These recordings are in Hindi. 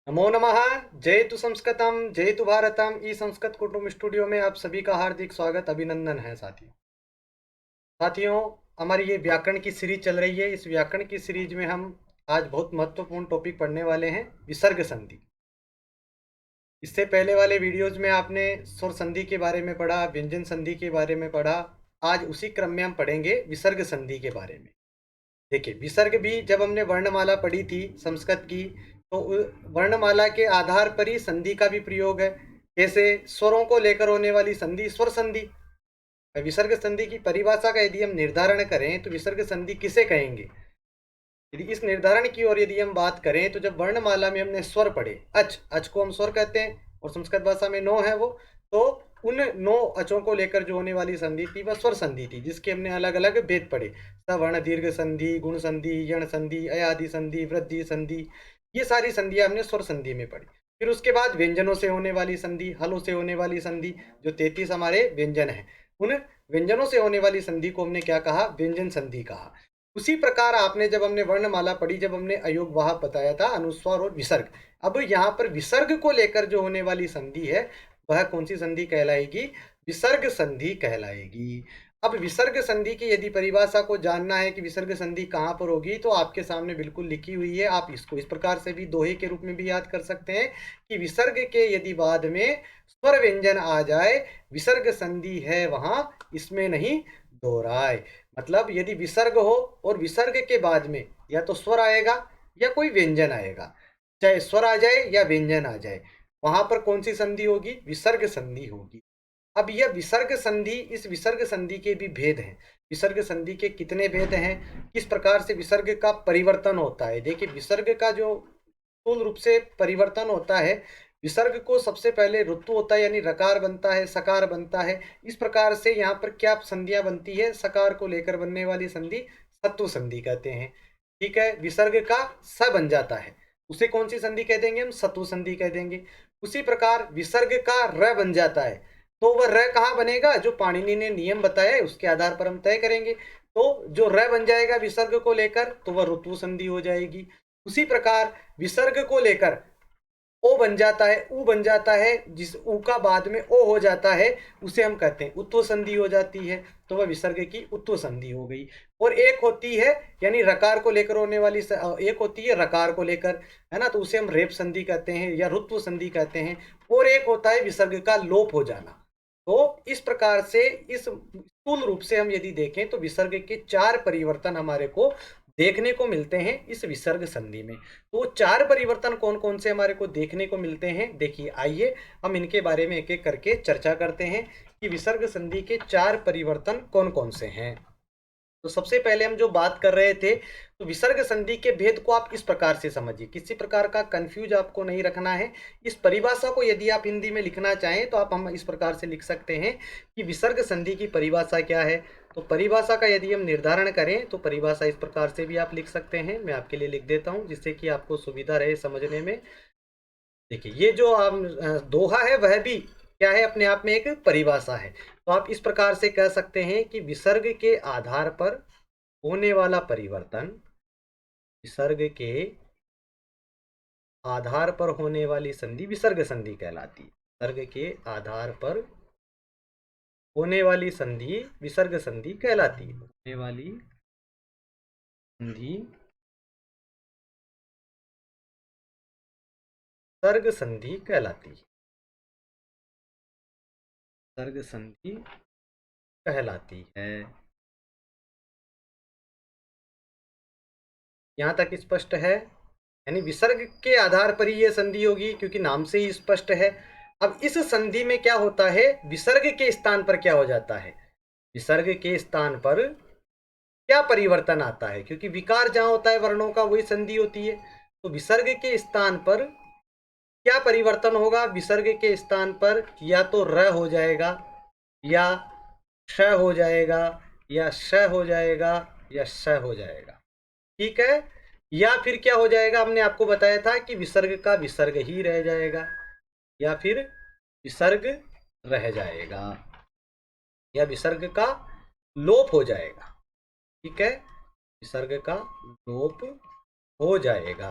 नमो नमः। जयतु संस्कृतम जयतु भारतम। ई संस्कृत कुटुंब स्टूडियो में आप सभी का हार्दिक स्वागत अभिनंदन है साथियों, हमारी ये व्याकरण की सीरीज चल रही है। इस व्याकरण की सीरीज में हम आज बहुत महत्वपूर्ण टॉपिक पढ़ने वाले हैं, विसर्ग संधि। इससे पहले वाले वीडियोज में आपने स्वर संधि के बारे में पढ़ा, व्यंजन संधि के बारे में पढ़ा। आज उसी क्रम में हम पढ़ेंगे विसर्ग संधि के बारे में। देखिए, विसर्ग भी जब हमने वर्णमाला पढ़ी थी संस्कृत की, तो वर्णमाला के आधार पर ही संधि का भी प्रयोग है। जैसे स्वरों को लेकर होने वाली संधि स्वर संधि। विसर्ग संधि की परिभाषा का यदि हम निर्धारण करें तो विसर्ग संधि किसे कहेंगे? यदि इस निर्धारण की ओर यदि हम बात करें तो जब वर्णमाला में हमने स्वर पढ़े, अच को हम स्वर कहते हैं और संस्कृत भाषा में नो है वो, तो उन नो अचों को लेकर जो होने वाली संधि थी वह स्वर संधि थी, जिसके हमने अलग अलग भेद पढ़े। सवर्ण दीर्घ संधि, गुण संधि, यण संधि, अयादि संधि, वृद्धि संधि, ये सारी संधियां हमने स्वर संधि में पढ़ी। फिर उसके बाद व्यंजनों से होने वाली संधि, हलों से होने वाली संधि, जो 33 हमारे व्यंजन है, उन व्यंजनों से होने वाली संधि को हमने क्या कहा? व्यंजन संधि कहा। उसी प्रकार आपने जब हमने वर्णमाला पढ़ी, जब हमने अयोग वाह बताया था, अनुस्वार और विसर्ग, अब यहाँ पर विसर्ग को लेकर जो होने वाली संधि है वह कौन सी संधि कहलाएगी? विसर्ग संधि कहलाएगी। अब विसर्ग संधि की यदि परिभाषा को जानना है कि विसर्ग संधि कहाँ पर होगी, तो आपके सामने बिल्कुल लिखी हुई है। आप इसको इस प्रकार से भी दोहे के रूप में भी याद कर सकते हैं कि विसर्ग के यदि बाद में स्वर व्यंजन आ जाए, विसर्ग संधि है वहां, इसमें नहीं दोहराए। मतलब यदि विसर्ग हो और विसर्ग के बाद में या तो स्वर आएगा या कोई व्यंजन आएगा, चाहे स्वर आ जाए या व्यंजन आ जाए, वहां पर कौन सी संधि होगी? विसर्ग संधि होगी। अब यह विसर्ग संधि, इस विसर्ग संधि के भी भेद हैं। विसर्ग संधि के कितने भेद हैं, किस प्रकार से विसर्ग का परिवर्तन होता है? देखिए, विसर्ग का जो स्थूल रूप से परिवर्तन होता है, विसर्ग को सबसे पहले ऋतु होता है, यानी रकार बनता है, सकार बनता है। इस प्रकार से यहाँ पर क्या संधियां बनती है? सकार को लेकर बनने वाली संधि सत्व संधि कहते हैं। ठीक है, विसर्ग का स बन जाता है, उसे कौन सी संधि कह देंगे? हम सत्व संधि कह देंगे। उसी प्रकार विसर्ग का र बन जाता है, तो वह र कहाँ बनेगा? जो पाणिनि ने नियम बताया है उसके आधार पर हम तय करेंगे। तो जो र बन जाएगा विसर्ग को लेकर, तो वह ऋतु संधि हो जाएगी। उसी प्रकार विसर्ग को लेकर ओ बन जाता है, उ बन जाता है, जिस उ का बाद में ओ हो जाता है, उसे हम कहते हैं उत्व संधि हो जाती है, तो वह विसर्ग की उत्व संधि हो गई। और एक होती है, यानी रकार को लेकर होने वाली एक होती है रकार को लेकर, है ना, तो उसे हम रेप संधि कहते हैं या ऋत्व संधि कहते हैं। और एक होता है विसर्ग का लोप हो जाना। तो इस प्रकार से इस स्थूल रूप से हम यदि देखें तो विसर्ग के 4 परिवर्तन हमारे को देखने को मिलते हैं इस विसर्ग संधि में। तो 4 परिवर्तन कौन कौन से हमारे को देखने को मिलते हैं? देखिए, आइए हम इनके बारे में एक एक करके चर्चा करते हैं कि विसर्ग संधि के 4 परिवर्तन कौन कौन से हैं। तो सबसे पहले हम जो बात कर रहे थे, तो विसर्ग संधि के भेद को आप इस प्रकार से समझिए, किसी प्रकार का कंफ्यूज आपको नहीं रखना है। इस परिभाषा को यदि आप हिंदी में लिखना चाहें तो आप हम इस प्रकार से लिख सकते हैं कि विसर्ग संधि की परिभाषा क्या है। तो परिभाषा का यदि हम निर्धारण करें तो परिभाषा इस प्रकार से भी आप लिख सकते हैं। मैं आपके लिए लिख देता हूं जिससे कि आपको सुविधा रहे समझने में। देखिए, ये जो आप दोहा है वह भी क्या है? अपने आप में एक परिभाषा है। तो आप इस प्रकार से कह सकते हैं कि विसर्ग के आधार पर होने वाला परिवर्तन, विसर्ग के आधार पर होने वाली संधि विसर्ग संधि कहलाती है। विसर्ग के आधार पर होने वाली संधि विसर्ग संधि कहलाती है। होने वाली संधि विसर्ग संधि कहलाती है। विसर्ग संधि कहलाती है। यहाँ तक स्पष्ट है? यानी विसर्ग के आधार पर ही यह संधि होगी, क्योंकि नाम से ही स्पष्ट है। अब इस संधि में क्या होता है? विसर्ग के स्थान पर क्या हो जाता है? विसर्ग के स्थान पर क्या परिवर्तन आता है? क्योंकि विकार जहां होता है वर्णों का, वही संधि होती है। तो विसर्ग के स्थान पर क्या परिवर्तन होगा? विसर्ग के स्थान पर या तो र हो जाएगा, या श हो जाएगा, या श हो जाएगा, या श हो जाएगा। ठीक है, या फिर क्या हो जाएगा? हमने आपको बताया था कि विसर्ग का विसर्ग ही रह जाएगा, या फिर विसर्ग रह जाएगा, या विसर्ग का लोप हो जाएगा। ठीक है, विसर्ग का लोप हो जाएगा।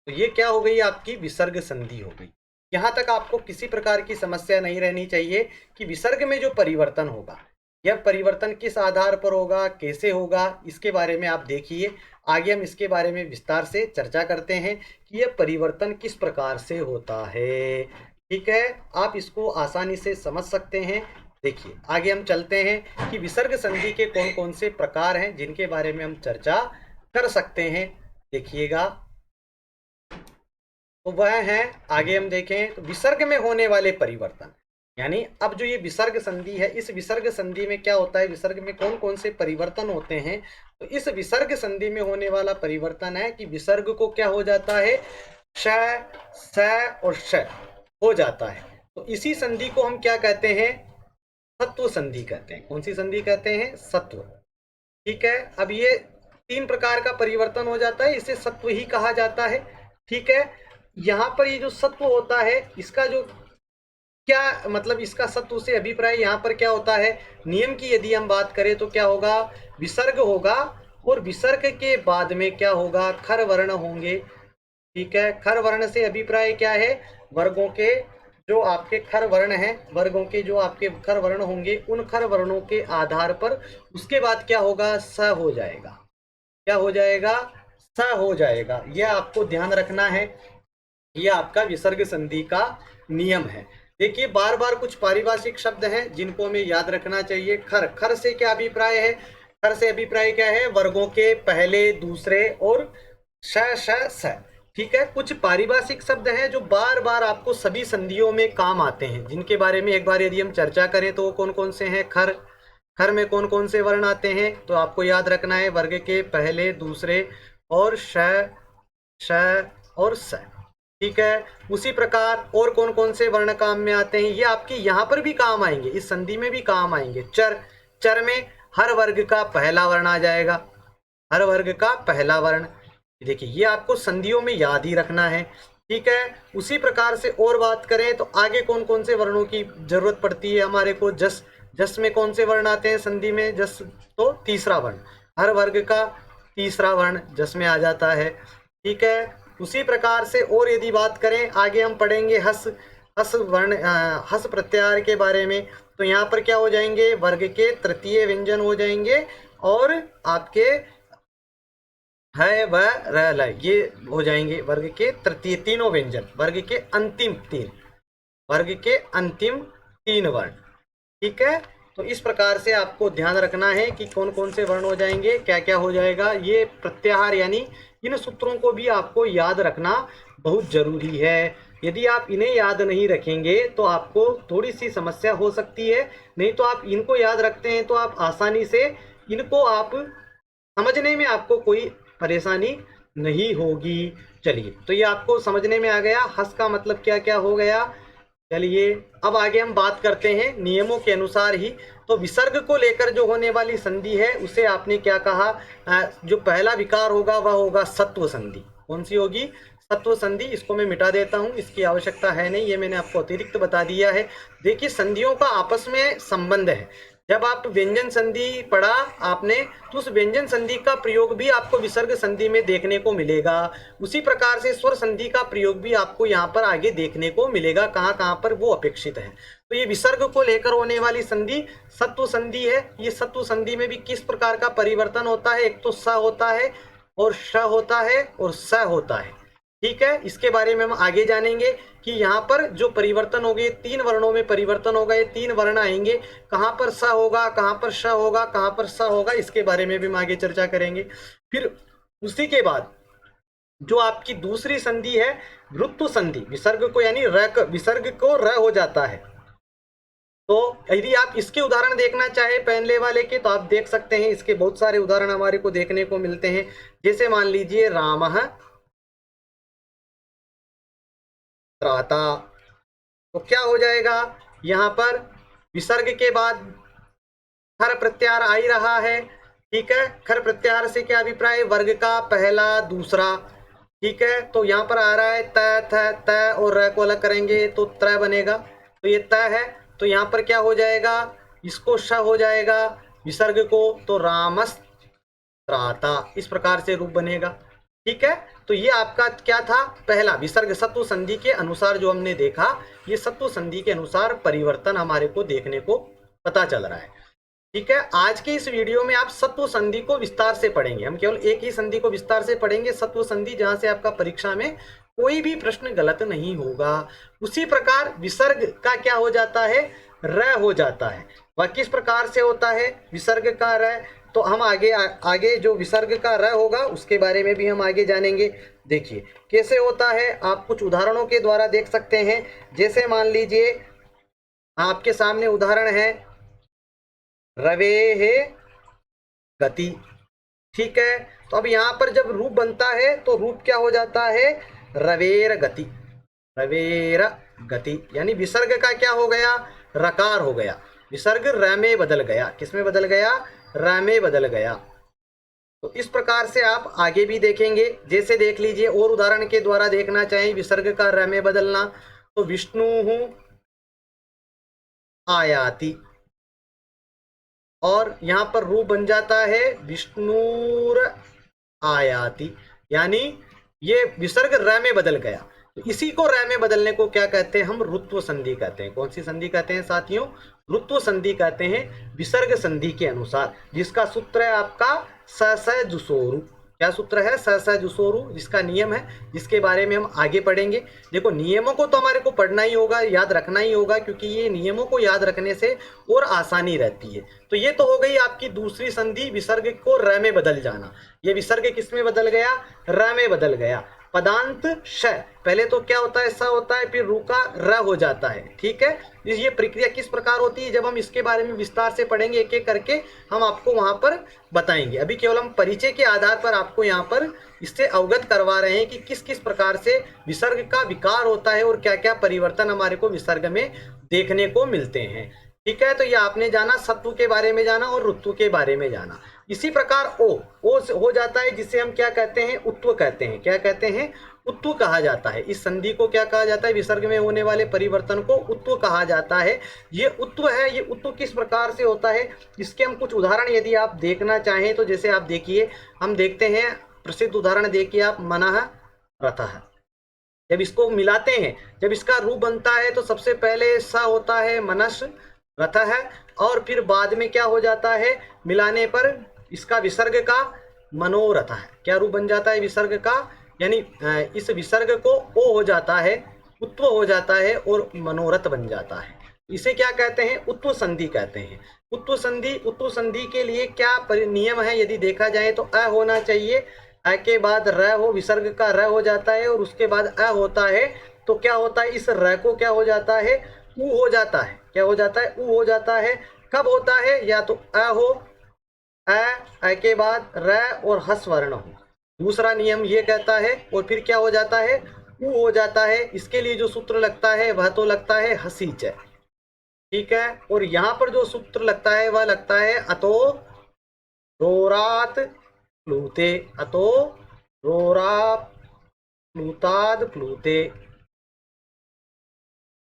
तो ये क्या हो गई, आपकी विसर्ग संधि हो गई। यहां तक आपको किसी प्रकार की समस्या नहीं रहनी चाहिए कि विसर्ग में जो परिवर्तन होगा, यह परिवर्तन किस आधार पर होगा, कैसे होगा, इसके बारे में आप देखिए। आगे हम इसके बारे में विस्तार से चर्चा करते हैं कि यह परिवर्तन किस प्रकार से होता है। ठीक है, आप इसको आसानी से समझ सकते हैं। देखिए आगे हम चलते हैं कि विसर्ग संधि के कौन कौन से प्रकार हैं जिनके बारे में हम चर्चा कर सकते हैं। देखिएगा, तो वह है, आगे हम देखें तो विसर्ग में होने वाले परिवर्तन, यानी अब जो ये विसर्ग संधि है, इस विसर्ग संधि में क्या होता है, विसर्ग में कौन कौन से परिवर्तन होते हैं। तो इस विसर्ग संधि में होने वाला परिवर्तन है कि विसर्ग को क्या हो जाता है, श, स और श हो जाता है। तो इसी संधि को हम क्या कहते हैं, सत्व संधि कहते हैं। कौन सी संधि कहते हैं, सत्व। ठीक है, अब ये तीन प्रकार का परिवर्तन हो जाता है, इसे सत्व ही कहा जाता है। ठीक है, यहाँ पर ये जो सत्व होता है, इसका जो क्या मतलब, इसका सत्व से अभिप्राय यहाँ पर क्या होता है, नियम की यदि हम बात करें तो क्या होगा, विसर्ग होगा और विसर्ग के बाद में क्या होगा, खर वर्ण होंगे। ठीक है, खर वर्ण से अभिप्राय क्या है, वर्गों के जो आपके खर वर्ण हैं, वर्गों के जो आपके खर वर्ण होंगे, उन खर वर्णों के आधार पर उसके बाद क्या होगा, स हो जाएगा। क्या हो जाएगा, स हो जाएगा। यह आपको ध्यान रखना है, यह आपका विसर्ग संधि का नियम है। देखिए बार बार कुछ पारिभाषिक शब्द हैं जिनको हमें याद रखना चाहिए। खर, खर से क्या अभिप्राय है, खर से अभिप्राय क्या है, वर्गों के पहले, दूसरे और श श स। ठीक है, कुछ पारिभाषिक शब्द हैं जो बार बार आपको सभी संधियों में काम आते हैं, जिनके बारे में एक बार यदि हम चर्चा करें तो वो कौन कौन से हैं। खर, खर में कौन कौन से वर्ण आते हैं, तो आपको याद रखना है, वर्ग के पहले, दूसरे और श, श और स। ठीक है, उसी प्रकार और कौन कौन से वर्ण काम में आते हैं, ये आपके यहाँ पर भी काम आएंगे, इस संधि में भी काम आएंगे। चर, चर में हर वर्ग का पहला वर्ण आ जाएगा, हर वर्ग का पहला वर्ण। देखिए ये आपको संधियों में याद ही रखना है। ठीक है, उसी प्रकार से और बात करें तो आगे कौन कौन से वर्णों की जरूरत पड़ती है हमारे को, जस, जस में कौन से वर्ण आते हैं संधि में, जस तो तीसरा वर्ण, हर वर्ग का तीसरा वर्ण जस में आ जाता है। ठीक है, उसी प्रकार से और यदि बात करें, आगे हम पढ़ेंगे हस, हस वर्ण, हस प्रत्याहार के बारे में। तो यहाँ पर क्या हो जाएंगे, वर्ग के तृतीय व्यंजन हो जाएंगे और आपके है व र ल, ये हो जाएंगे वर्ग के तृतीय तीनों व्यंजन, वर्ग के अंतिम तीन, वर्ग के अंतिम तीन वर्ण। ठीक है, तो इस प्रकार से आपको ध्यान रखना है कि कौन कौन से वर्ण हो जाएंगे, क्या क्या हो जाएगा। ये प्रत्याहार यानी इन सूत्रों को भी आपको याद रखना बहुत जरूरी है। यदि आप इन्हें याद नहीं रखेंगे तो आपको थोड़ी सी समस्या हो सकती है, नहीं तो आप इनको याद रखते हैं तो आप आसानी से इनको आप समझने में आपको कोई परेशानी नहीं होगी। चलिए, तो ये आपको समझने में आ गया, हस का मतलब क्या क्या हो गया। चलिए अब आगे हम बात करते हैं नियमों के अनुसार ही। तो विसर्ग को लेकर जो होने वाली संधि है उसे आपने क्या कहा, जो पहला विकार होगा वह होगा सत्व संधि। कौन सी होगी, सत्व संधि। इसको मैं मिटा देता हूं, इसकी आवश्यकता है नहीं, ये मैंने आपको अतिरिक्त बता दिया है। देखिए संधियों का आपस में संबंध है। जब आप व्यंजन संधि पढ़ा आपने, तो उस व्यंजन संधि का प्रयोग भी आपको विसर्ग संधि में देखने को मिलेगा। उसी प्रकार से स्वर संधि का प्रयोग भी आपको यहाँ पर आगे देखने को मिलेगा, कहाँ कहाँ पर वो अपेक्षित है। तो ये विसर्ग को लेकर होने वाली संधि सत्व संधि है। ये सत्व संधि में भी किस प्रकार का परिवर्तन होता है, एक तो स होता है और श होता है और स होता है। ठीक है, इसके बारे में हम आगे जानेंगे कि यहाँ पर जो परिवर्तन हो गए, तीन वर्णों में परिवर्तन होगा, ये तीन वर्ण आएंगे, कहाँ पर स होगा, कहाँ पर श होगा, कहाँ पर स होगा, इसके बारे में भी हम आगे चर्चा करेंगे। फिर उसी के बाद जो आपकी दूसरी संधि है वृत्त संधि, विसर्ग को यानी र, विसर्ग को र हो जाता है। तो यदि आप इसके उदाहरण देखना चाहे पहले वाले के, तो आप देख सकते हैं, इसके बहुत सारे उदाहरण हमारे को देखने को मिलते हैं। जैसे मान लीजिए रामः त्राता, तो क्या हो जाएगा, यहाँ पर विसर्ग के बाद खर प्रत्याहार आ ही रहा है। ठीक है, खर प्रत्याहार से क्या अभिप्राय, वर्ग का पहला, दूसरा। ठीक है, तो यहाँ पर आ रहा है त, थ, त और र को अलग करेंगे तो त्र बनेगा, तो ये त है। तो यहाँ पर क्या हो जाएगा, इसको श हो जाएगा विसर्ग को, तो रामस त्राता, इस प्रकार से रूप बनेगा। ठीक है, तो ये आपका क्या था, पहला विसर्ग सत्व संधि के अनुसार जो हमने देखा, ये सत्व संधि के अनुसार परिवर्तन हमारे को देखने को पता चल रहा है। ठीक है, आज के इस वीडियो में आप सत्व संधि को विस्तार से पढ़ेंगे। हम केवल एक ही संधि को विस्तार से पढ़ेंगे, सत्व संधि, जहां से आपका परीक्षा में कोई भी प्रश्न गलत नहीं होगा। उसी प्रकार विसर्ग का क्या हो जाता है, र हो जाता है। वह किस प्रकार से होता है विसर्ग का र, तो हम आगे जो विसर्ग का र होगा उसके बारे में भी हम आगे जानेंगे। देखिए कैसे होता है, आप कुछ उदाहरणों के द्वारा देख सकते हैं। जैसे मान लीजिए आपके सामने उदाहरण है रवेः गति। ठीक है, तो अब यहाँ पर जब रूप बनता है तो रूप क्या हो जाता है, रवेर गति। रवेर गति यानी विसर्ग का क्या हो गया, रकार हो गया। विसर्ग र में बदल गया, किस में बदल गया, र में बदल गया। तो इस प्रकार से आप आगे भी देखेंगे। जैसे देख लीजिए, और उदाहरण के द्वारा देखना चाहें विसर्ग का र में बदलना, तो विष्णु आयाति, और यहां पर रूप बन जाता है विष्णुर आयाति, यानी ये विसर्ग र में बदल गया। तो इसी को र में बदलने को क्या कहते हैं, हम रुत्व संधि कहते हैं। कौन सी संधि कहते हैं साथियों, रुत्व संधि कहते हैं विसर्ग संधि के अनुसार, जिसका सूत्र है आपका स स जुसोरु। क्या सूत्र है, स स जुसोरु, जिसका नियम है, जिसके बारे में हम आगे पढ़ेंगे। देखो नियमों को तो हमारे को पढ़ना ही होगा, याद रखना ही होगा, क्योंकि ये नियमों को याद रखने से और आसानी रहती है। तो ये तो हो गई आपकी दूसरी संधि, विसर्ग को र में बदल जाना। ये विसर्ग किस में बदल गया, र में बदल गया। पदांत श, पहले तो क्या होता है, स होता है, फिर रू का र हो जाता है। ठीक है, ये प्रक्रिया किस प्रकार होती है, जब हम इसके बारे में विस्तार से पढ़ेंगे, एक एक करके हम आपको वहां पर बताएंगे। अभी केवल हम परिचय के आधार पर आपको यहाँ पर इससे अवगत करवा रहे हैं कि किस किस प्रकार से विसर्ग का विकार होता है और क्या क्या परिवर्तन हमारे को विसर्ग में देखने को मिलते हैं। ठीक है, तो ये आपने जाना, सत्व के बारे में जाना और ऋतु के बारे में जाना। इसी प्रकार ओ हो जाता है, जिसे हम क्या कहते हैं, उत्व कहते हैं। क्या कहते हैं, उत्व कहा जाता है। इस संधि को क्या कहा जाता है, विसर्ग में होने वाले परिवर्तन को उत्व कहा जाता है। ये उत्व है, ये उत्व किस प्रकार से होता है, इसके हम कुछ उदाहरण यदि आप देखना चाहें तो जैसे आप देखिए, हम देखते हैं प्रसिद्ध उदाहरण देखिए आप, मनः रथः। जब इसको मिलाते हैं, जब इसका रूप बनता है, तो सबसे पहले स होता है मनस रथः है, और फिर बाद में क्या हो जाता है, मिलाने पर इसका विसर्ग का मनोरथ है। क्या रूप बन जाता है विसर्ग का, यानी इस विसर्ग को ओ हो जाता है, उत्व हो जाता है और मनोरथ बन जाता है। इसे क्या कहते हैं, उत्व संधि कहते हैं। उत्व संधि के लिए क्या नियम है, यदि देखा जाए तो अ होना चाहिए, अ के बाद र हो, विसर्ग का र हो जाता है, और उसके बाद अ होता है, तो क्या होता है, इस र को क्या हो जाता है, उ हो जाता है। क्या हो जाता है, उ हो जाता है। कब होता है, या तो अ हो, अ के बाद र और हस वर्ण हो। दूसरा नियम ये कहता है, और फिर क्या हो जाता है, उ हो जाता है। इसके लिए जो सूत्र लगता है वह तो लगता है हसीच है। ठीक है, और यहाँ पर जो सूत्र लगता है वह लगता है अतो रोरात प्लूते, अतो रोरा प्लूताद प्लूते।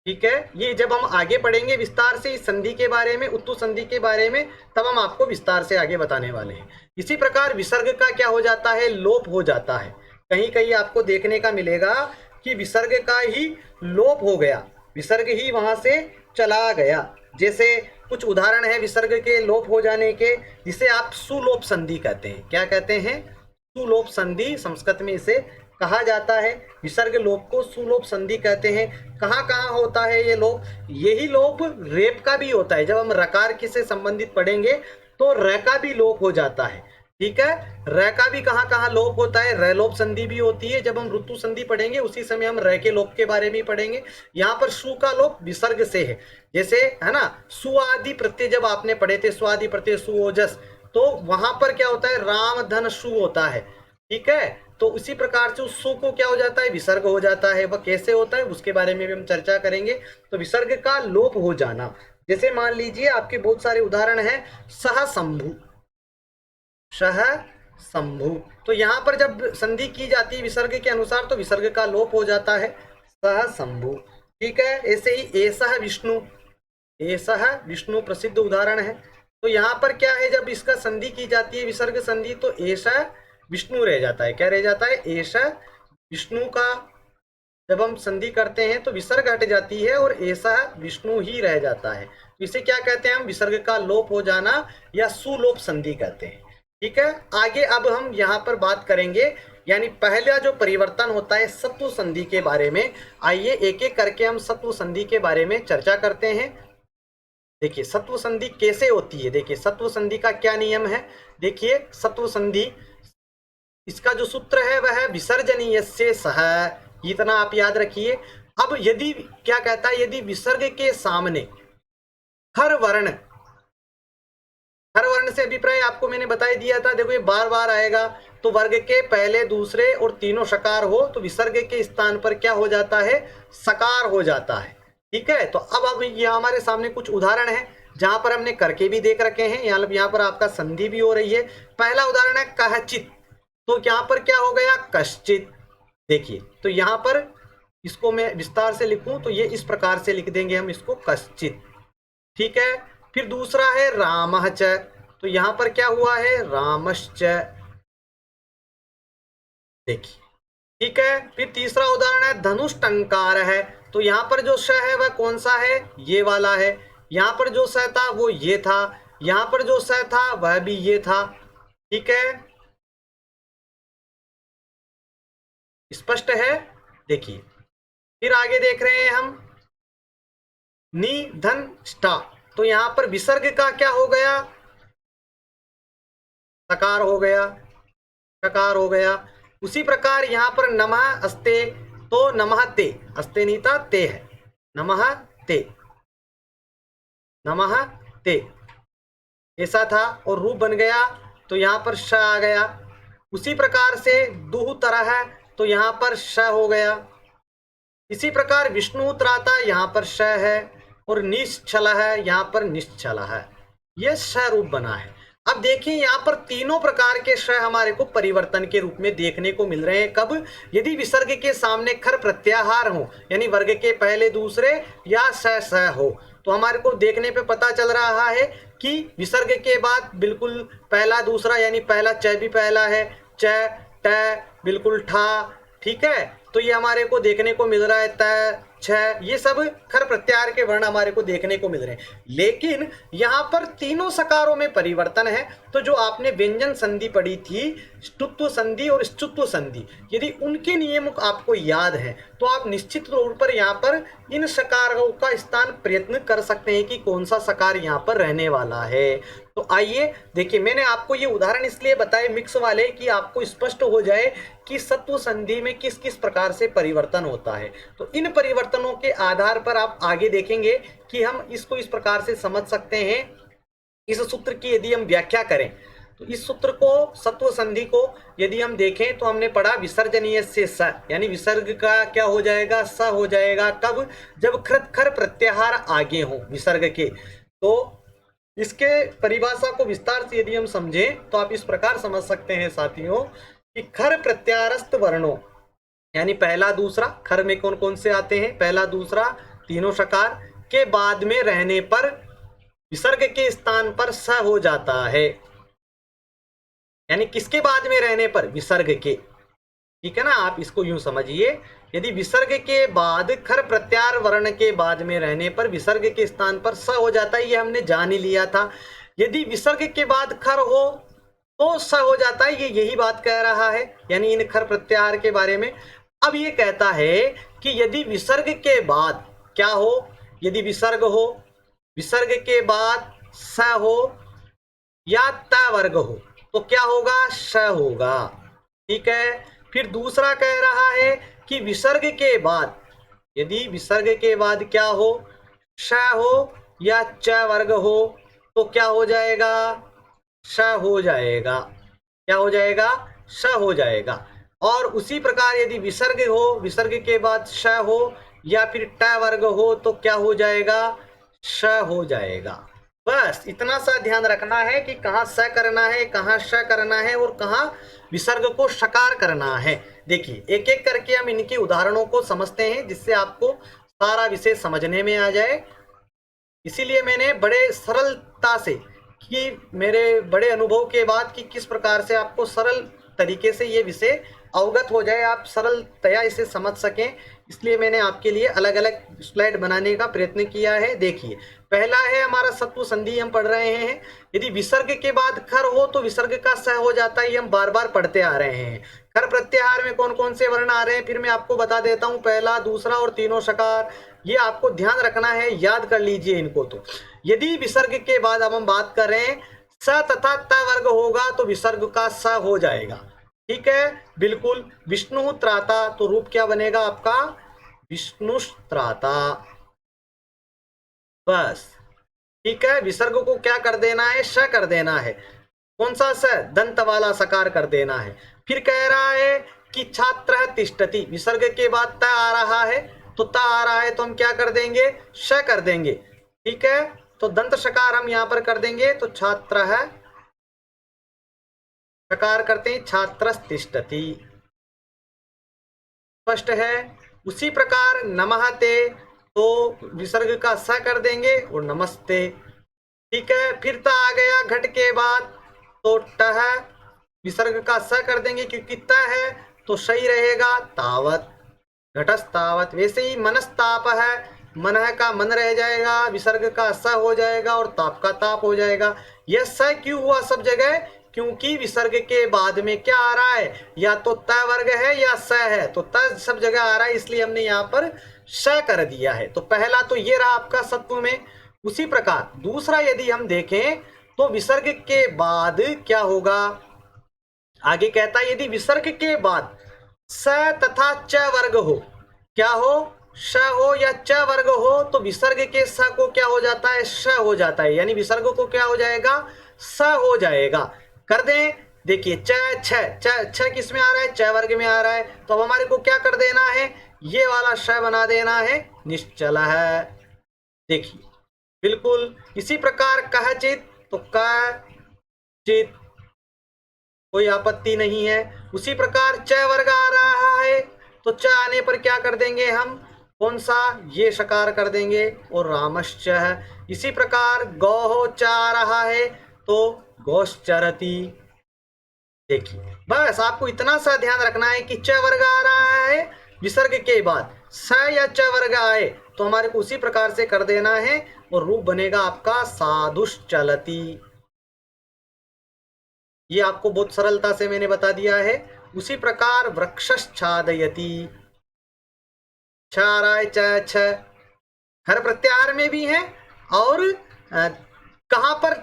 ठीक है, ये जब हम आगे पढ़ेंगे विस्तार से इस संधि के बारे में, उत्तु संधि के बारे में, तब हम आपको विस्तार से आगे बताने वाले हैं। इसी प्रकार विसर्ग का क्या हो जाता है, लोप हो जाता है। कहीं कहीं आपको देखने का मिलेगा कि विसर्ग का ही लोप हो गया, विसर्ग ही वहां से चला गया। जैसे कुछ उदाहरण है विसर्ग के लोप हो जाने के, जिसे आप सुलोप संधि कहते हैं। क्या कहते हैं, सुलोप संधि, संस्कृत में इसे कहा जाता है। विसर्ग लोप को सुलोप संधि कहते हैं। कहाँ कहाँ होता है ये लोप, यही लोप रेप का भी होता है। जब हम रकार के से संबंधित पढ़ेंगे तो र का भी लोप हो जाता है। ठीक है, र का भी कहाँ कहाँ लोप होता है, र लोप संधि भी होती है। जब हम ऋतु संधि पढ़ेंगे उसी समय हम र के लोप के बारे में पढ़ेंगे। यहाँ पर सु का लोप विसर्ग से है, जैसे है ना, सुआदि प्रत्यय जब आपने पढ़े थे, स्वादि प्रत्यय सुओजस, तो वहां पर क्या होता है, राम धन सु होता है। ठीक है, तो उसी प्रकार से उस सु को क्या हो जाता है, विसर्ग हो जाता है। वह कैसे होता है उसके बारे में भी हम चर्चा करेंगे। तो विसर्ग का लोप हो जाना, जैसे मान लीजिए आपके बहुत सारे उदाहरण हैं, सह शंभु, सह शंभु। तो यहाँ पर जब संधि की जाती है विसर्ग के अनुसार तो विसर्ग का लोप हो जाता है, सह शंभु। ठीक है, ऐसे ही एसह विष्णु, एसह विष्णु प्रसिद्ध उदाहरण है। तो यहाँ पर क्या है, जब इसका संधि की जाती है विसर्ग संधि, तो ऐसा विष्णु रह जाता है। क्या रह जाता है? एष विष्णु का जब हम संधि करते हैं तो विसर्ग हट जाती है और ऐसा विष्णु ही रह जाता है। तो इसे क्या कहते हैं? हम विसर्ग का लोप हो जाना या सुलोप संधि कहते हैं। ठीक है, आगे अब हम यहाँ पर बात करेंगे, यानी पहला जो परिवर्तन होता है सत्व संधि के बारे में। आइए एक एक करके हम सत्व संधि के बारे में चर्चा करते हैं। देखिए सत्व संधि कैसे होती है। देखिए सत्व संधि का क्या नियम है। देखिए सत्व संधि, इसका जो सूत्र है वह है विसर्जनीय से सह, इतना आप याद रखिए। अब यदि क्या कहता है, यदि विसर्ग के सामने हर वर्ण, हर वर्ण से अभिप्राय आपको मैंने बता ही दिया था। देखो ये बार बार आएगा, तो वर्ग के पहले दूसरे और तीनों सकार हो तो विसर्ग के स्थान पर क्या हो जाता है? सकार हो जाता है। ठीक है, तो अब ये हमारे सामने कुछ उदाहरण है जहां पर हमने करके भी देख रखे हैं। यहाँ पर आपका संधि भी हो रही है। पहला उदाहरण है कहचित, तो यहाँ पर क्या हो गया? कश्चित। देखिए तो यहाँ पर इसको मैं विस्तार से लिखूं तो ये इस प्रकार से लिख देंगे हम इसको, कश्चित। ठीक है, फिर दूसरा है रामः च, तो यहां पर क्या हुआ है? रामश्च। देखिए ठीक है, फिर तीसरा उदाहरण है धनुष्टंकार है, तो यहां पर जो श है वह कौन सा है? ये वाला है। यहां पर जो स था वो ये था, यहां पर जो स था वह भी ये था। ठीक है, स्पष्ट है। देखिए फिर आगे देख रहे हैं हम निधन स्टा, तो यहां पर विसर्ग का क्या हो गया? सकार हो गया, सकार हो गया। उसी प्रकार यहां पर नमः अस्ते, तो नमः ते, अस्ते नहीं था ते है, नमः ते, नमः ते ऐसा था और रूप बन गया, तो यहां पर श आ गया। उसी प्रकार से दुह तरह है, तो यहां पर श हो गया। इसी प्रकार विष्णु त्राता, यहां पर श है, और निश्चल है, यहां पर निश्चल है। यह श रूप बना है। अब देखिए यहाँ पर तीनों प्रकार के श हमारे को परिवर्तन के रूप में देखने को मिल रहे हैं। कब? यदि विसर्ग के सामने खर प्रत्याहार हो, यानी वर्ग के पहले दूसरे या स हो, तो हमारे को देखने पे पता चल रहा है कि विसर्ग के बाद बिल्कुल पहला दूसरा, यानी पहला च भी पहला है, च ट बिल्कुल ठा। ठीक है, तो ये हमारे को देखने को मिल रहा है त छ, ये सब खर प्रत्याहार के वर्ण हमारे को देखने को मिल रहे हैं। लेकिन यहाँ पर तीनों सकारों में परिवर्तन है। तो जो आपने व्यंजन संधि पढ़ी थी, ष्टुत्व संधि और स्तुत्व संधि, यदि उनके नियम आपको याद है तो आप निश्चित तौर पर यहाँ पर इन सकारों का स्थान प्रयत्न कर सकते हैं कि कौन सा सकार यहाँ पर रहने वाला है। तो आइए देखिए, मैंने आपको ये उदाहरण इसलिए बताए मिक्स वाले कि आपको स्पष्ट हो जाए कि सत्व संधि में किस किस प्रकार से परिवर्तन होता है। तो इन परिवर्तनों के आधार पर आप आगे देखेंगे कि हम इसको इस प्रकार से समझ सकते हैं। इस सूत्र की यदि हम व्याख्या करें तो इस सूत्र को, सत्व संधि को यदि हम देखें तो हमने पढ़ा विसर्जनीय से स, यानी विसर्ग का क्या हो जाएगा? स हो जाएगा। कब? जब खर प्रत्याहार आगे हो विसर्ग के। तो इसके परिभाषा को विस्तार से यदि हम समझें तो आप इस प्रकार समझ सकते हैं साथियों कि खर प्रत्याहारस्थ वर्णों, यानी पहला दूसरा, खर में कौन कौन से आते हैं? पहला दूसरा तीनों सकार के बाद में रहने पर विसर्ग के स्थान पर स हो जाता है। यानी किसके बाद में रहने पर? विसर्ग के। ठीक है ना, आप इसको यूं समझिए, यदि विसर्ग के बाद खर प्रत्याहार वर्ण के बाद में रहने पर विसर्ग के स्थान पर स हो जाता है, ये हमने जान ही लिया था। यदि विसर्ग के बाद खर हो तो स हो जाता है, ये यही बात कह रहा है, यानी इन खर प्रत्याहार के बारे में। अब ये कहता है कि यदि विसर्ग के बाद क्या हो? यदि विसर्ग हो, विसर्ग के बाद स हो या त वर्ग हो तो क्या होगा? श होगा। ठीक है, फिर दूसरा कह रहा है कि विसर्ग के बाद, यदि विसर्ग के बाद क्या हो? श हो या च वर्ग हो तो क्या हो जाएगा? श हो जाएगा। क्या हो जाएगा? श हो जाएगा। और उसी प्रकार यदि विसर्ग हो, विसर्ग के बाद श हो या फिर ट वर्ग हो तो क्या हो जाएगा? श हो जाएगा। बस इतना सा ध्यान रखना है कि कहाँ स करना है, कहाँ श करना है और कहाँ विसर्ग को शकार करना है। देखिए एक एक करके हम इनके उदाहरणों को समझते हैं जिससे आपको सारा विषय समझने में आ जाए। इसीलिए मैंने बड़े सरलता से, कि मेरे बड़े अनुभव के बाद कि किस प्रकार से आपको सरल तरीके से ये विषय अवगत हो जाए, आप सरलतया इसे समझ सकें, इसलिए मैंने आपके लिए अलग अलग स्लाइड बनाने का प्रयत्न किया है। देखिए, पहला है हमारा सत्व संधि, हम पढ़ रहे हैं। यदि विसर्ग के बाद खर हो तो विसर्ग का स हो जाता है, ये हम बार बार पढ़ते आ रहे हैं। खर प्रत्याहार में कौन कौन से वर्ण आ रहे हैं फिर मैं आपको बता देता हूं, पहला, दूसरा और तीनों सकार, ये आपको ध्यान रखना है, याद कर लीजिए इनको। तो यदि विसर्ग के बाद अब हम बात करें स तथा त वर्ग होगा तो विसर्ग का स हो जाएगा, ठीक है, बिल्कुल। विष्णु त्राता, तो रूप क्या बनेगा आपका, विष्णुस्त्राता, बस, ठीक है। विसर्ग को क्या कर देना है, श कर देना है, कौन सा स, दंत वाला सकार कर देना है। फिर कह रहा है कि छात्र तिष्ठति, विसर्ग के बाद त आ रहा है, तो त आ रहा है तो हम क्या कर देंगे, श कर देंगे, ठीक है। तो दंत शकार हम यहां पर कर देंगे, तो छात्र है, शकार करते हैं, छात्र तिष्ठति, स्पष्ट है। उसी प्रकार नमः ते, तो विसर्ग का स कर देंगे और नमस्ते, ठीक है। फिर त आ गया घट के बाद, तो टह, विसर्ग का स कर देंगे क्योंकि त है तो सही रहेगा, तावत, घटस्तावत। वैसे ही मनस्ताप है, मन का मन रह जाएगा, विसर्ग का स हो जाएगा और ताप का ताप हो जाएगा। यह स क्यों हुआ सब जगह, क्योंकि विसर्ग के बाद में क्या आ रहा है, या तो त वर्ग है या स है, तो त सब जगह आ रहा है, इसलिए हमने यहाँ पर स कर दिया है। तो पहला तो ये रहा आपका सत्व में। उसी प्रकार दूसरा यदि हम देखें तो विसर्ग के बाद क्या होगा, आगे कहता है यदि विसर्ग के बाद स तथा च वर्ग हो, क्या हो, श हो या च वर्ग हो, तो विसर्ग के स को क्या हो जाता है, श हो जाता है, यानी विसर्ग को क्या हो जाएगा, स हो जाएगा। कर दें, देखिए च छ छ छ किस में आ रहा है, च वर्ग में आ रहा है, तो अब हमारे को क्या कर देना है, ये वाला श बना देना है, निश्चल है, देखिए, बिल्कुल। इसी प्रकार कह चित, तो कह चित, कोई आपत्ति नहीं है। उसी प्रकार च वर्ग आ रहा है, तो च आने पर क्या कर देंगे हम, कौन सा, ये शकार कर देंगे और रामश्च है। इसी प्रकार गौ च आ रहा है, तो गौश्चरति, देखिए, बस आपको इतना सा ध्यान रखना है कि च वर्ग आ रहा है विसर्ग के बाद, स या च वर्ग आए तो हमारे को उसी प्रकार से कर देना है और रूप बनेगा आपका साधुश्चलति। ये आपको बहुत सरलता से मैंने बता दिया है। उसी प्रकार वृक्षश्छादयति, छ आ रहा है, च छ, हर प्रत्याहार में भी है, और कहां पर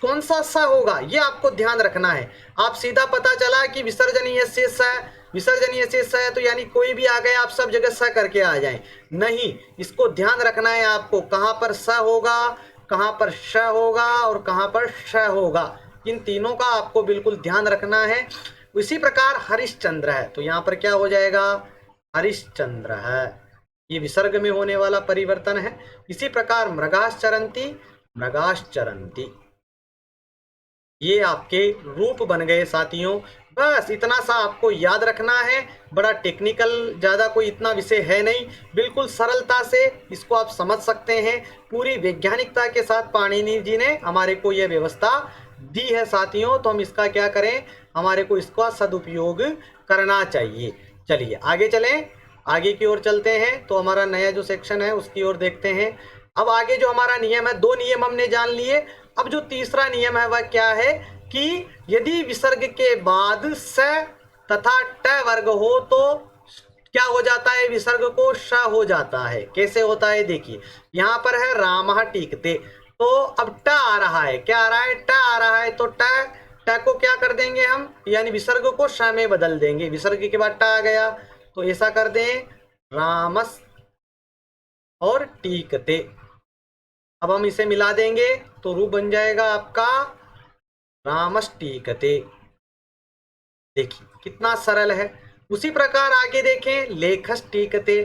कौन सा स होगा ये आपको ध्यान रखना है। आप सीधा पता चला कि विसर्जनीय से स, विसर्जनीय से स है तो यानी कोई भी आ गए आप सब जगह स करके आ जाएं, नहीं, इसको ध्यान रखना है आपको, कहां पर स होगा, कहां पर श होगा और कहां पर श होगा, इन तीनों का आपको बिल्कुल ध्यान रखना है। इसी प्रकार हरिश्चंद्र है, तो यहाँ पर क्या हो जाएगा, हरिश्चंद्र है, ये विसर्ग में होने वाला परिवर्तन है। इसी प्रकार मृगाश्चरंती, मृगाश्चरंती, ये आपके रूप बन गए साथियों। बस इतना सा आपको याद रखना है, बड़ा टेक्निकल ज़्यादा कोई इतना विषय है नहीं, बिल्कुल सरलता से इसको आप समझ सकते हैं। पूरी वैज्ञानिकता के साथ पाणिनि जी ने हमारे को यह व्यवस्था दी है साथियों, तो हम इसका क्या करें, हमारे को इसका सदुपयोग करना चाहिए। चलिए आगे चलें, आगे की ओर चलते हैं, तो हमारा नया जो सेक्शन है उसकी ओर देखते हैं। अब आगे जो हमारा नियम है, दो नियम हमने जान लिए, अब जो तीसरा नियम है वह क्या है कि यदि विसर्ग के बाद स तथा ट वर्ग हो तो क्या हो जाता है, विसर्ग को श हो जाता है। कैसे होता है, देखिए यहाँ पर है रामः टीकते, तो अब ट आ रहा है, क्या आ रहा है, ट आ रहा है, तो ट ट को क्या कर देंगे हम, यानी विसर्ग को श में बदल देंगे, विसर्ग के बाद ट आ गया तो ऐसा कर दें, रामस और टीकते। अब हम इसे मिला देंगे तो रूप बन जाएगा आपका रामष्टीकते, देखिए कितना सरल है। उसी प्रकार आगे देखें लेखष्टीकते,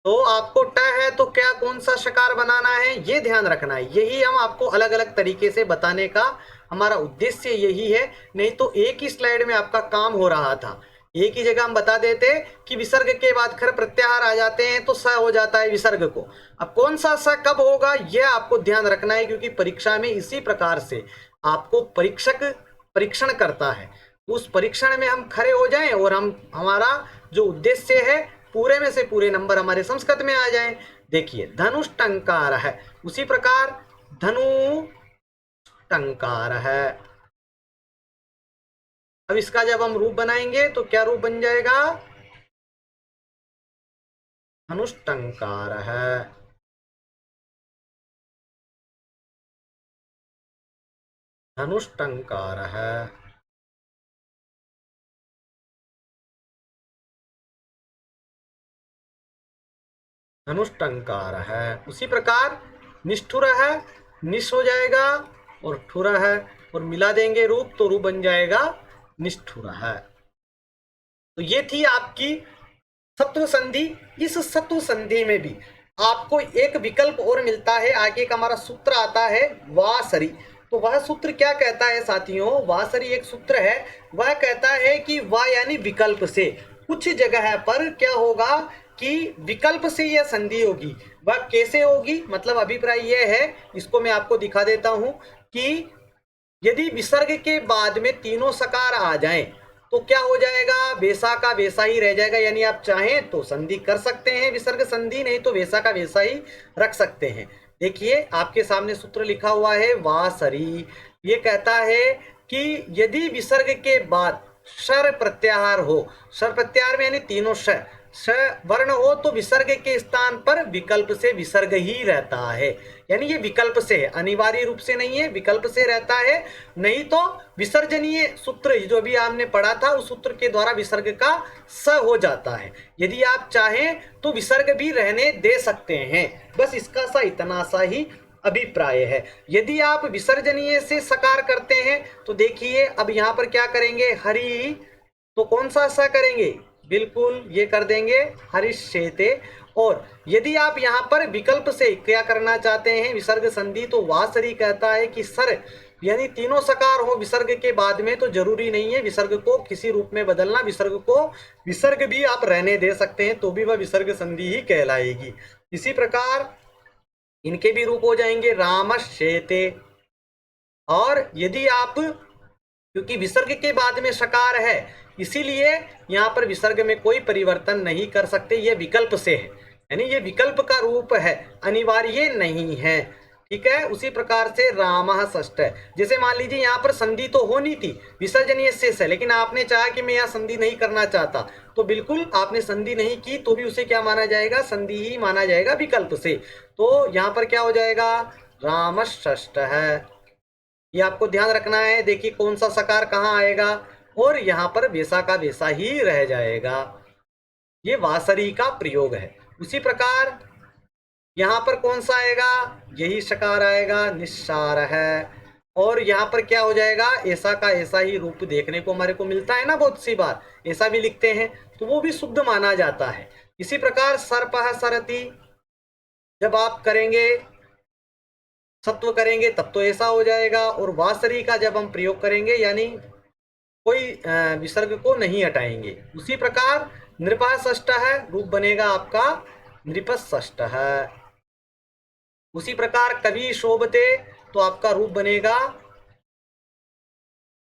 तो आपको ट है तो क्या कौन सा शकार बनाना है ये ध्यान रखना है, यही हम आपको अलग अलग तरीके से बताने का हमारा उद्देश्य यही है, नहीं तो एक ही स्लाइड में आपका काम हो रहा था। एक ही जगह हम बता देते कि विसर्ग के बाद खर प्रत्याहार आ जाते हैं तो स हो जाता है विसर्ग को, अब कौन सा स कब होगा यह आपको ध्यान रखना है, क्योंकि परीक्षा में इसी प्रकार से आपको परीक्षक परीक्षण करता है। उस परीक्षण में हम खरे हो जाएं और हमारा जो उद्देश्य है पूरे में से पूरे नंबर हमारे संस्कृत में आ जाएं। देखिए धनुष टंकार है, उसी प्रकार धनु टंकार है। अब इसका जब हम रूप बनाएंगे तो क्या रूप बन जाएगा? धनुष टंकार है। धनुष टंकार है। धनुष टंकार है। उसी प्रकार निष्ठुर है, निश हो जाएगा और ठुर है, और मिला देंगे रूप तो रूप बन जाएगा निष्ठुर है। तो ये थी आपकी सत्व संधि। इस सत्व संधि में भी आपको एक विकल्प और मिलता है। आगे का हमारा सूत्र आता है वासरी। तो वह सूत्र क्या कहता है साथियों? वासरी एक सूत्र है, वह कहता है कि वा यानी विकल्प से कुछ जगह पर क्या होगा कि विकल्प से यह संधि होगी। वह कैसे होगी? मतलब अभिप्राय यह है, इसको मैं आपको दिखा देता हूं कि यदि विसर्ग के बाद में तीनों सकार आ जाएं तो क्या हो जाएगा? वैसा का वैसा ही रह जाएगा। यानी आप चाहें तो संधि कर सकते हैं, विसर्ग संधि, नहीं तो वैसा का वैसा ही रख सकते हैं। देखिए आपके सामने सूत्र लिखा हुआ है वासरी। ये कहता है कि यदि विसर्ग के बाद शर प्रत्याहार हो, शर प्रत्याहार में यानी तीनों श वर्ण हो, तो विसर्ग के स्थान पर विकल्प से विसर्ग ही रहता है। यानी ये विकल्प से है, अनिवार्य रूप से नहीं है, विकल्प से रहता है। नहीं तो विसर्जनीय सूत्र जो भी आपने पढ़ा था उस सूत्र के द्वारा विसर्ग का स हो जाता है। यदि आप चाहें तो विसर्ग भी रहने दे सकते हैं। बस इसका सा इतना सा ही अभिप्राय है। यदि आप विसर्जनीय से सकार करते हैं तो देखिए अब यहाँ पर क्या करेंगे? हरि, तो कौन सा सा करेंगे? बिल्कुल ये कर देंगे हरिष्येते। और यदि आप यहाँ पर विकल्प से क्या करना चाहते हैं विसर्ग संधि, तो वासरी कहता है कि सर यानी तीनों सकार हो विसर्ग के बाद में, तो जरूरी नहीं है विसर्ग को किसी रूप में बदलना। विसर्ग को विसर्ग भी आप रहने दे सकते हैं तो भी वह विसर्ग संधि ही कहलाएगी। इसी प्रकार इनके भी रूप हो जाएंगे रामश्येते। और यदि आप, क्योंकि विसर्ग के बाद में सकार है इसीलिए यहाँ पर विसर्ग में कोई परिवर्तन नहीं कर सकते, ये विकल्प से है, यानी ये विकल्प का रूप है, अनिवार्य नहीं है। ठीक है। उसी प्रकार से रामः षष्ठ है। जैसे मान लीजिए यहाँ पर संधि तो होनी थी, विसर्जनीय शेष है, लेकिन आपने चाहा कि मैं यहाँ संधि नहीं करना चाहता, तो बिल्कुल आपने संधि नहीं की तो भी उसे क्या माना जाएगा? संधि ही माना जाएगा विकल्प से। तो यहाँ पर क्या हो जाएगा? रामः षष्ठ है। ये आपको ध्यान रखना है। देखिए कौन सा सकार कहाँ आएगा, और यहाँ पर वैसा का वैसा ही रह जाएगा। ये वासरी का प्रयोग है। उसी प्रकार यहाँ पर कौन सा आएगा? यही सकार आएगा, निस्सार है। और यहाँ पर क्या हो जाएगा? ऐसा का ऐसा ही रूप देखने को हमारे को मिलता है ना, बहुत सी बार ऐसा भी लिखते हैं तो वो भी शुद्ध माना जाता है। इसी प्रकार सर्पः सरति, जब आप करेंगे सत्व करेंगे तब तो ऐसा हो जाएगा। और वासरी का जब हम प्रयोग करेंगे यानी कोई विसर्ग को नहीं हटाएंगे। उसी प्रकार नृपः षष्ठ है, रूप बनेगा आपका नृपः षष्ठ है। उसी प्रकार कवि शोभते, तो आपका रूप बनेगा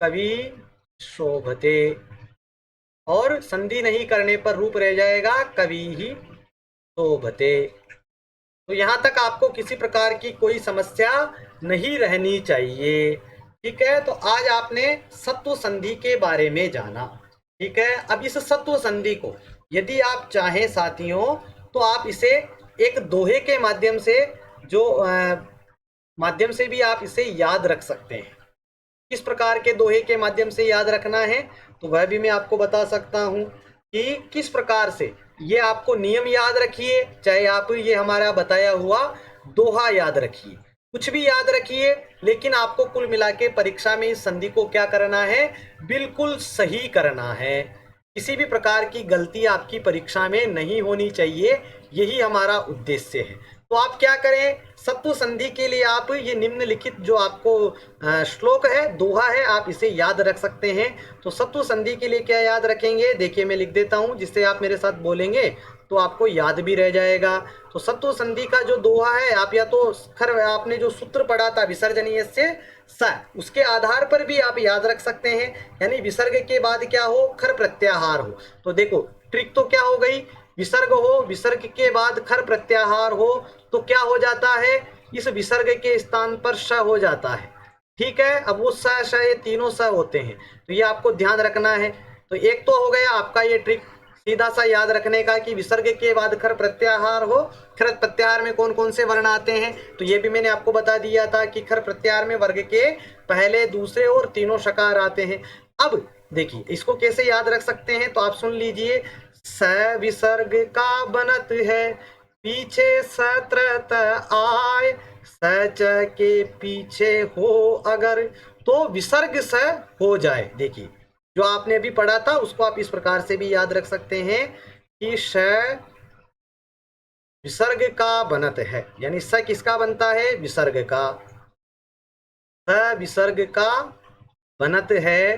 कवि शोभते। और संधि नहीं करने पर रूप रह जाएगा कवि ही शोभते। तो यहाँ तक आपको किसी प्रकार की कोई समस्या नहीं रहनी चाहिए। ठीक है। तो आज आपने सत्व संधि के बारे में जाना। ठीक है। अब इस सत्व संधि को यदि आप चाहें साथियों तो आप इसे एक दोहे के माध्यम से माध्यम से भी आप इसे याद रख सकते हैं। किस प्रकार के दोहे के माध्यम से याद रखना है तो वह भी मैं आपको बता सकता हूं कि किस प्रकार से। ये आपको नियम याद रखिए, चाहे आप ये हमारा बताया हुआ दोहा याद रखिए, कुछ भी याद रखिए, लेकिन आपको कुल मिला के परीक्षा में इस संधि को क्या करना है? बिल्कुल सही करना है। किसी भी प्रकार की गलती आपकी परीक्षा में नहीं होनी चाहिए, यही हमारा उद्देश्य है। तो आप क्या करें? सत्व संधि के लिए आप ये निम्नलिखित जो आपको श्लोक है, दोहा है, आप इसे याद रख सकते हैं। तो सत्व संधि के लिए क्या याद रखेंगे? देखिए मैं लिख देता हूं जिससे आप मेरे साथ बोलेंगे तो आपको याद भी रह जाएगा। तो सत्व संधि का जो दोहा है, आप या तो खर आपने जो सूत्र पढ़ा था विसर्जनीय से स, उसके आधार पर भी आप याद रख सकते हैं। यानी विसर्ग के बाद क्या हो, खर प्रत्याहार हो। तो देखो ट्रिक तो क्या हो गई, विसर्ग हो, विसर्ग के बाद खर प्रत्याहार हो, तो क्या हो जाता है, इस विसर्ग के स्थान पर श हो जाता है। ठीक है, अब वो स श ये तीनों स होते हैं, तो ये आपको ध्यान रखना है। तो एक तो हो गया आपका ये ट्रिक सीधा सा याद रखने का कि विसर्ग के बाद खर प्रत्याहार हो। खर प्रत्याहार में कौन कौन से वर्ण आते हैं, तो ये भी मैंने आपको बता दिया था कि खर प्रत्याहार में वर्ग के पहले, दूसरे और तीनों शकार आते हैं। अब देखिए इसको कैसे याद रख सकते हैं, तो आप सुन लीजिए, स विसर्ग का बनत है, पीछे सत्रत आय, सच के पीछे हो अगर, तो विसर्ग स हो जाए। देखिए जो आपने अभी पढ़ा था उसको आप इस प्रकार से भी याद रख सकते हैं कि श विसर्ग का बनत है, यानी स किसका बनता है, विसर्ग का। स विसर्ग का बनत है,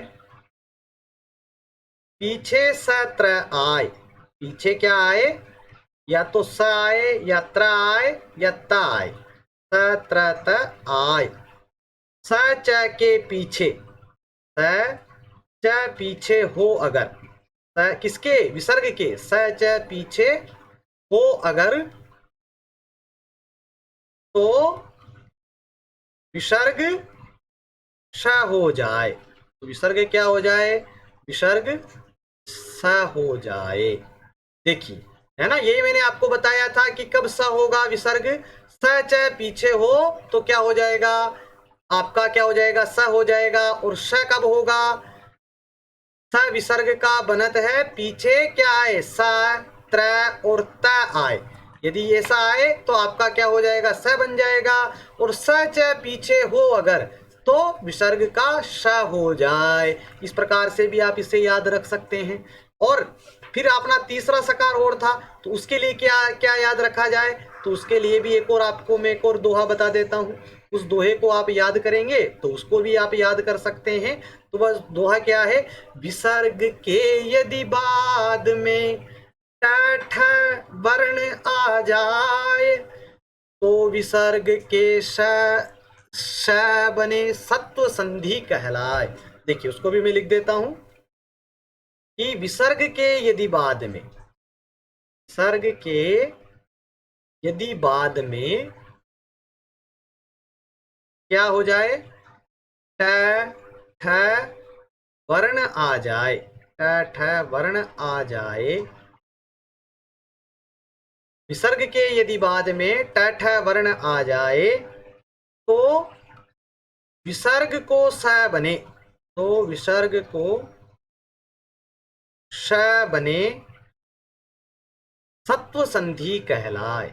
पीछे सत्र आय, पीछे क्या आए, या तो स आए या त्र आए या त आए, सत्रत आय, स च के पीछे, स च पीछे हो अगर, स किसके, विसर्ग के, स च पीछे हो अगर, तो विसर्ग श हो जाए। तो विसर्ग क्या हो जाए, विसर्ग स हो जाए। देखिए है ना, यही मैंने आपको बताया था कि कब स होगा विसर्ग, स च पीछे हो तो क्या हो जाएगा, आपका क्या हो जाएगा, स हो जाएगा। और श कब होगा, स विसर्ग का बनत है, पीछे क्या आए, स त्र और त आए, यदि ऐसा आए तो आपका क्या हो जाएगा, स बन जाएगा। और स च पीछे हो अगर, तो विसर्ग का श हो जाए। इस प्रकार से भी आप इसे याद रख सकते हैं। और फिर अपना तीसरा सकार और था, तो उसके लिए क्या क्या याद रखा जाए, तो उसके लिए भी एक और आपको मैं एक और दोहा बता देता हूँ। उस दोहे को आप याद करेंगे तो उसको भी आप याद कर सकते हैं। तो बस दोहा क्या है, विसर्ग के यदि बाद में टठ वर्ण आ जाए, तो विसर्ग के श बने सत्व संधि कहलाए। देखिए उसको भी मैं लिख देता हूं कि विसर्ग के यदि बाद में, विसर्ग के यदि बाद में क्या हो जाए, ट ठ वर्ण आ जाए, ट ठ वर्ण आ जाए, विसर्ग के यदि बाद में ट ठ वर्ण आ जाए, तो विसर्ग को स बने, तो विसर्ग को श बने सत्व संधि कहलाए।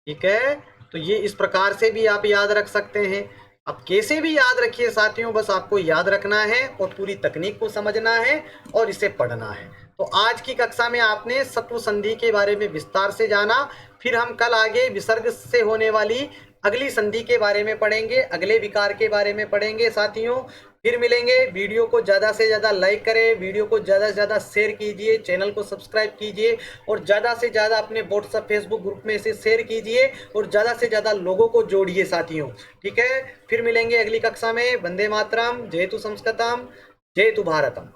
ठीक है, तो ये इस प्रकार से भी आप याद रख सकते हैं। अब कैसे भी याद रखिए साथियों, बस आपको याद रखना है और पूरी तकनीक को समझना है और इसे पढ़ना है। तो आज की कक्षा में आपने सत्व संधि के बारे में विस्तार से जाना। फिर हम कल आगे विसर्ग से होने वाली अगली संधि के बारे में पढ़ेंगे, अगले विकार के बारे में पढ़ेंगे साथियों। फिर मिलेंगे। वीडियो को ज़्यादा से ज़्यादा लाइक करें, वीडियो को ज़्यादा से ज़्यादा शेयर कीजिए, चैनल को सब्सक्राइब कीजिए और ज़्यादा से ज़्यादा अपने व्हाट्सएप फेसबुक ग्रुप में इसे शेयर कीजिए और ज़्यादा से ज़्यादा लोगों को जोड़िए साथियों। ठीक है, फिर मिलेंगे अगली कक्षा में। वंदे मातरम, जयतु संस्कृतम, जयतु भारतम।